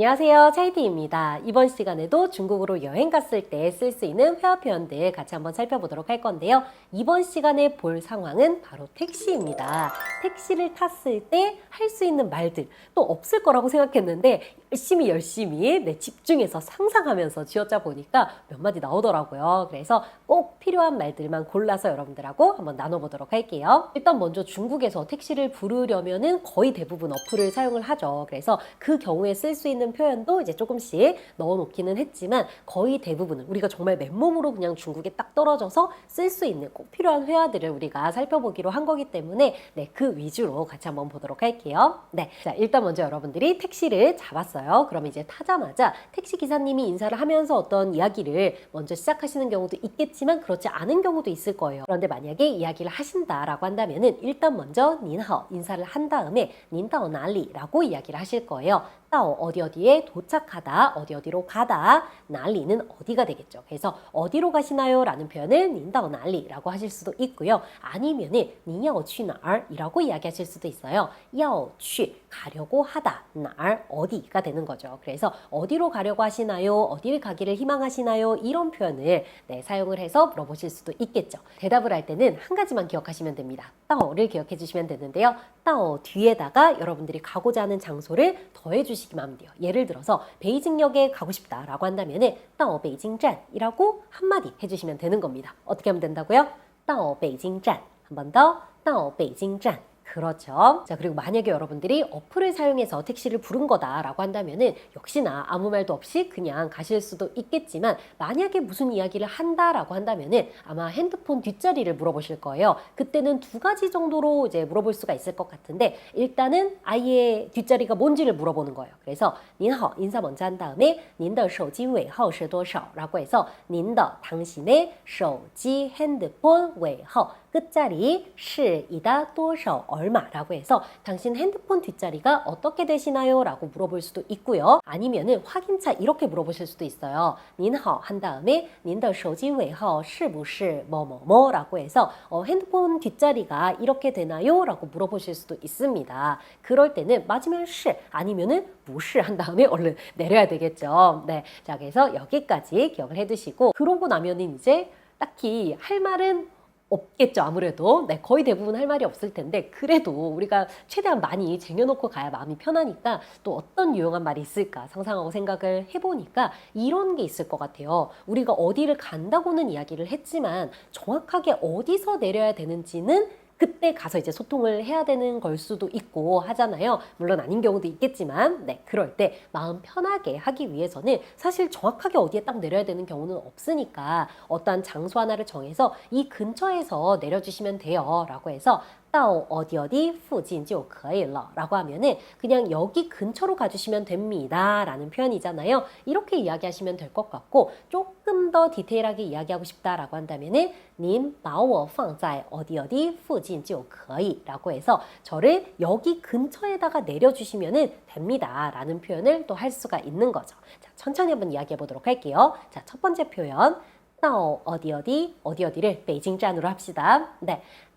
안녕하세요. 차이티입니다. 이번 시간에도 중국으로 여행 갔을 때 쓸 수 있는 회화 표현들 같이 한번 살펴보도록 할 건데요. 이번 시간에 볼 상황은 바로 택시입니다. 택시를 탔을 때 할 수 있는 말들 또 없을 거라고 생각했는데 열심히 집중해서 상상하면서 지어짜 보니까 몇 마디 나오더라고요. 그래서 꼭 필요한 말들만 골라서 여러분들하고 한번 나눠보도록 할게요. 일단 먼저 중국에서 택시를 부르려면은 거의 대부분 어플을 사용을 하죠. 그래서 그 경우에 쓸 수 있는 표현도 이제 조금씩 넣어놓기는 했지만 거의 대부분은 우리가 정말 맨몸으로 그냥 중국에 딱 떨어져서 쓸 수 있는 꼭 필요한 회화들을 우리가 살펴보기로 한 거기 때문에 그 위주로 같이 한번 보도록 할게요. 자, 일단 먼저 여러분들이 택시를 잡았어요. 그러면 이제 타자마자 택시 기사님이 인사를 하면서 어떤 이야기를 먼저 시작하시는 경우도 있겠지만 그렇지 않은 경우도 있을 거예요. 그런데 만약에 이야기를 하신다라고 한다면은 일단 먼저 닌하오 인사를 한 다음에 닌다오 나리라고 이야기를 하실 거예요. 따오 어디에 도착하다, 어디로 가다, 날리는 어디가 되겠죠. 그래서 어디로 가시나요? 라는 표현을 닌다오 날리라고 하실 수도 있고요. 아니면은 니야오 취나이라고 이야기하실 수도 있어요. 야오 취 가려고 하다, 날 어디가 되는 거죠. 그래서 어디로 가려고 하시나요? 어디를 가기를 희망하시나요? 이런 표현을 사용을 해서 물어보실 수도 있겠죠. 대답을 할 때는 한 가지만 기억하시면 됩니다. 따오를 기억해 주시면 되는데요. 따오 뒤에다가 여러분들이 가고자 하는 장소를 더해 주시기만 하면 돼요. 예를 들어서 베이징역에 가고 싶다라고 한다면은 따오 베이징站이라고 한마디 해주시면 되는 겁니다. 어떻게 하면 된다고요? 따오 베이징站. 한 번 더. 따오 베이징站. 그렇죠. 자, 그리고 만약에 여러분들이 어플을 사용해서 택시를 부른 거다라고 한다면은 역시나 아무 말도 없이 그냥 가실 수도 있겠지만 만약에 무슨 이야기를 한다라고 한다면은 아마 핸드폰 뒷자리를 물어보실 거예요. 그때는 두 가지 정도로 이제 물어볼 수가 있을 것 같은데 일단은 아예 뒷자리가 뭔지를 물어보는 거예요. 그래서 닌好 인사 먼저 한 다음에 您的手机尾号是多少라고 해서 您的 당신의 手机 핸드폰 尾号 끝자리 是이다 多少 얼마라고 해서 당신 핸드폰 뒷자리가 어떻게 되시나요? 라고 물어볼 수도 있고요. 아니면은 확인차 이렇게 물어보실 수도 있어요. 您好 한 다음에 您的手机尾号是不是뭐뭐뭐 라고 해서 핸드폰 뒷자리가 이렇게 되나요? 라고 물어보실 수도 있습니다. 그럴 때는 맞으면 是 아니면은 不是 한 다음에 얼른 내려야 되겠죠. 자, 그래서 여기까지 기억을 해두시고 그러고 나면은 이제 딱히 할 말은 없겠죠. 아무래도 거의 대부분 할 말이 없을 텐데 그래도 우리가 최대한 많이 쟁여놓고 가야 마음이 편하니까 또 어떤 유용한 말이 있을까 상상하고 생각을 해보니까 이런 게 있을 것 같아요. 우리가 어디를 간다고는 이야기를 했지만 정확하게 어디서 내려야 되는지는 그때 가서 이제 소통을 해야 되는 걸 수도 있고 하잖아요. 물론 아닌 경우도 있겠지만 그럴 때 마음 편하게 하기 위해서는 사실 정확하게 어디에 딱 내려야 되는 경우는 없으니까 어떠한 장소 하나를 정해서 이 근처에서 내려주시면 돼요 라고 해서 到 어디 附近就可以了 라고 하면은 그냥 여기 근처로 가주시면 됩니다 라는 표현이잖아요. 이렇게 이야기하시면 될 것 같고 조금 더 디테일하게 이야기하고 싶다라고 한다면은 您把我放在 어디 附近就可以 라고 해서 저를 여기 근처에다가 내려주시면 됩니다 라는 표현을 또 할 수가 있는 거죠. 자, 천천히 한번 이야기해 보도록 할게요. 자, 첫 번째 표현 到 어디를 베이징站으로 합시다.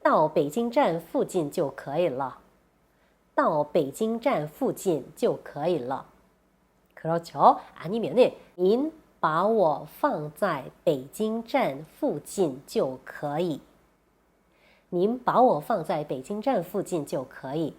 到北京站附近就可以了. 到北京站附近就可以了. 그렇죠. 아니면은 您把我放在北京站附近就可以. 您把我放在北京站附近就可以.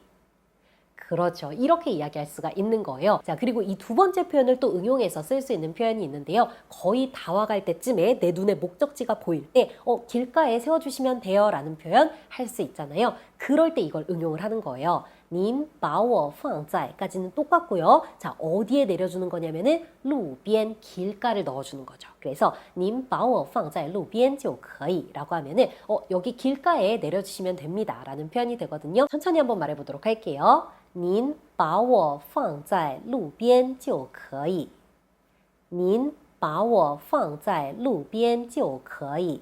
그렇죠. 이렇게 이야기할 수가 있는 거예요. 자, 그리고 이 두 번째 표현을 또 응용해서 쓸 수 있는 표현이 있는데요. 거의 다 와갈 때쯤에 내 눈에 목적지가 보일 때 길가에 세워주시면 돼요 라는 표현 할 수 있잖아요. 그럴 때 이걸 응용을 하는 거예요. 您把我放在까지는 똑같고요. 자, 어디에 내려주는 거냐면은 路边 길가를 넣어주는 거죠. 그래서 您把我放在路边就可以 라고 하면은 여기 길가에 내려주시면 됩니다 라는 표현이 되거든요. 천천히 한번 말해보도록 할게요. 您把我放在路边就可以. 您把我放在路边就可以.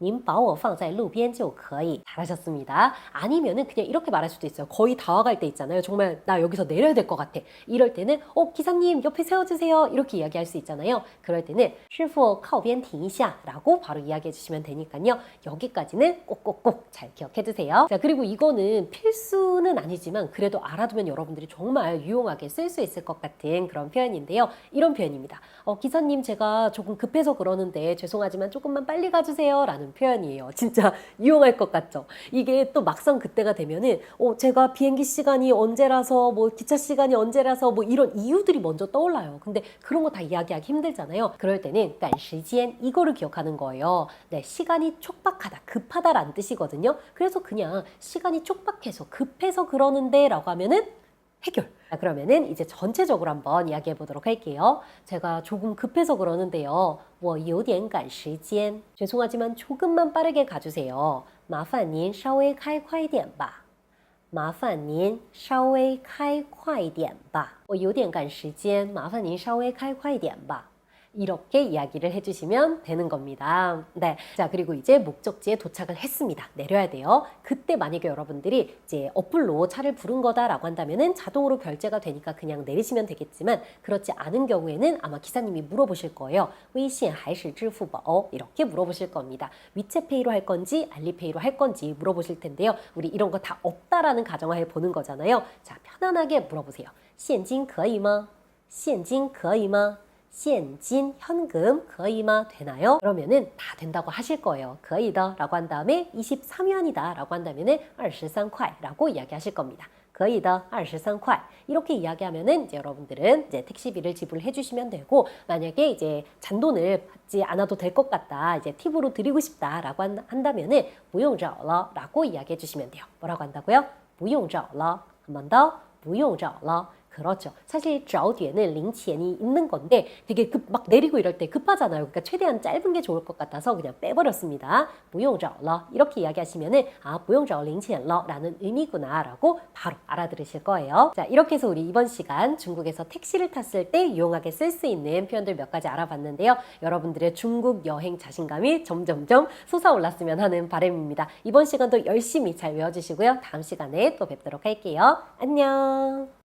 您把我放在路边就可以. 잘하셨습니다. 아니면은 그냥 이렇게 말할 수도 있어요. 거의 다 와갈 때 있잖아요. 정말 나 여기서 내려야 될 것 같아. 이럴 때는 기사님 옆에 세워주세요. 이렇게 이야기할 수 있잖아요. 그럴 때는 师傅靠边停一下 라고 바로 이야기해 주시면 되니까요. 여기까지는 꼭꼭꼭 잘 기억해 두세요. 자, 그리고 이거는 필수는 아니지만 그래도 알아두면 여러분들이 정말 유용하게 쓸 수 있을 것 같은 그런 표현인데요. 이런 표현입니다. 기사님 제가 조금 급해서 그러는데 죄송하지만 조금만 빨리 가주세요 라는 표현이에요. 진짜 유용할 것 같죠? 이게 또 막상 그때가 되면은 제가 비행기 시간이 언제라서 뭐 기차 시간이 언제라서 뭐 이런 이유들이 먼저 떠올라요. 근데 그런 거 다 이야기하기 힘들잖아요. 그럴 때는 赶时间 이거를 기억하는 거예요. 네, 시간이 촉박하다, 급하다라는 뜻이거든요. 그래서 그냥 시간이 촉박해서 급해서 그러는데 라고 하면은 해결. 자, 그러면은 이제 전체적으로 한번 이야기해 보도록 할게요. 제가 조금 급해서 그러는데요. 我有点赶时间. 죄송하지만 조금만 빠르게 가주세요. 麻烦您稍微开快一点吧.麻烦您稍微开快一点吧.我有点赶时间.麻烦您稍微开快一点吧. 이렇게 이야기를 해주시면 되는 겁니다. 네. 자, 그리고 이제 목적지에 도착을 했습니다. 내려야 돼요. 그때 만약에 여러분들이 이제 어플로 차를 부른 거다라고 한다면은 자동으로 결제가 되니까 그냥 내리시면 되겠지만 그렇지 않은 경우에는 아마 기사님이 물어보실 거예요. 微信还是支付宝 이렇게 물어보실 겁니다. 위챗페이로 할 건지 알리페이로 할 건지 물어보실 텐데요. 우리 이런 거 다 없다라는 가정을 해보는 거잖아요. 자, 편안하게 물어보세요. 现金可以吗?现金可以吗?现金 현금 可以吗 되나요? 그러면은 다 된다고 하실 거예요. 可以的 라고 한 다음에 23元이다 라고 한다면은 23块 라고 이야기하실 겁니다. 可以的 23块 이렇게 이야기하면은 이제 여러분들은 이제 택시비를 지불해 주시면 되고 만약에 이제 잔돈을 받지 않아도 될 것 같다 이제 팁으로 드리고 싶다라고 한다면은 不用找了 라고 이야기해 주시면 돼요. 뭐라고 한다고요? 不用找了 한 번 더 不用找了 그렇죠. 사실 找 뒤에는 零钱이 있는 건데 되게 막 내리고 이럴 때 급하잖아요. 그러니까 최대한 짧은 게 좋을 것 같아서 그냥 빼버렸습니다. 不用找了 이렇게 이야기하시면은 不用找零钱了 라는 의미구나 라고 바로 알아들으실 거예요. 자, 이렇게 해서 우리 이번 시간 중국에서 택시를 탔을 때 유용하게 쓸 수 있는 표현들 몇 가지 알아봤는데요. 여러분들의 중국 여행 자신감이 점점점 솟아올랐으면 하는 바람입니다. 이번 시간도 열심히 잘 외워주시고요. 다음 시간에 또 뵙도록 할게요. 안녕.